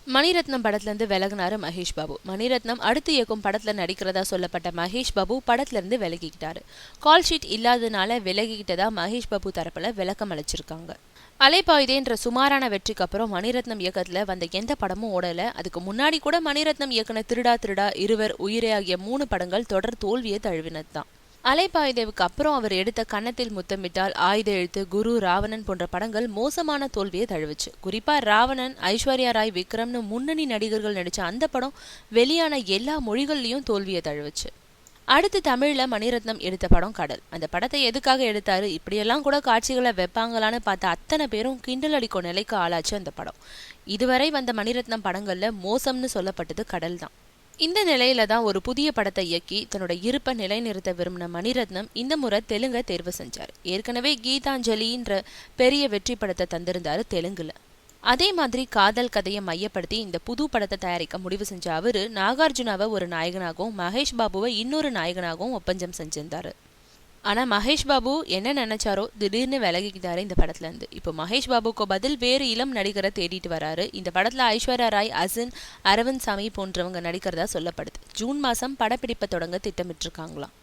மணிரத்னம் படத்துல இருந்து விலகினாரு மகேஷ் பாபு. மணிரத்னம் அடுத்து இயக்கும் படத்துல நடிக்கிறதா சொல்லப்பட்ட மகேஷ் பாபு படத்துல இருந்து விலகிக்கிட்டாரு. கால் ஷீட் இல்லாததுனால விலகிக்கிட்டதா மகேஷ் பாபு தரப்புல விளக்கம் அளிச்சிருக்காங்க. அலைபாயுதேன்ற சுமாரான வெற்றிக்கு அப்புறம் மணிரத்னம் இயக்கத்துல வந்த எந்த படமும் ஓடல. அதுக்கு முன்னாடி கூட மணிரத்னம் இயக்குன திருடா திருடா, இருவர், உயிரே ஆகிய 3 படங்கள் தொடர் தோல்வியை தழுவினதுதான். அலைபாயுதேவுக்கு அப்புறம் அவர் எடுத்த கன்னத்தில் முத்தமிட்டால், ஆயுத எழுத்து, குரு, ராவணன் போன்ற படங்கள் மோசமான தோல்வியை தழுவுச்சு. குறிப்பா ராவணன், ஐஸ்வர்யா ராய், விக்ரம்னு முன்னணி நடிகர்கள் நடிச்ச அந்த படம் வெளியான எல்லா மொழிகள்லயும் தோல்வியை தழுவுச்சு. அடுத்து தமிழ்ல மணிரத்னம் எடுத்த படம் கடல். அந்த படத்தை எதுக்காக எடுத்தாரு, இப்படியெல்லாம் கூட காட்சிகளை வைப்பாங்களான்னு பார்த்த அத்தனை பேரும் கிண்டல் அடிக்கும் நிலைக்கு ஆளாச்சு அந்த படம். இதுவரை வந்த மணிரத்னம் படங்கள்ல மோசம்னு சொல்லப்பட்டது கடல் தான். இந்த நிலையில தான் ஒரு புதிய படத்தை இயக்கி தன்னோட இருப்பை நிலைநிறுத்த விரும்பின மணிரத்னம் இந்த முறை தெலுங்க தேர்வு செஞ்சார். ஏற்கனவே கீதாஞ்சலின்ற பெரிய வெற்றி படத்தை தந்திருந்தாரு தெலுங்குல. அதே மாதிரி காதல் கதையை மையப்படுத்தி இந்த புது படத்தை தயாரிக்க முடிவு செஞ்ச அவரு நாகார்ஜுனாவை ஒரு நாயகனாகவும் மகேஷ் பாபுவை இன்னொரு நாயகனாகவும் ஒப்பந்தம் செஞ்சிருந்தாரு. ஆனா மகேஷ் பாபு என்ன நினைச்சாரோ திடீர்னு விலகிக்கிட்டாரு இந்த படத்துல இருந்து. இப்போ மகேஷ் பாபுக்கு பதில் வேறு இளம் நடிகரை தேடிட்டு வராரு. இந்த படத்துல ஐஸ்வர்யா ராய், அசின், அரவிந்த் சாமி போன்றவங்க நடிக்கிறதா சொல்லப்படுது. ஜூன் மாசம் படப்பிடிப்பை தொடங்க திட்டமிட்டிருக்காங்களாம்.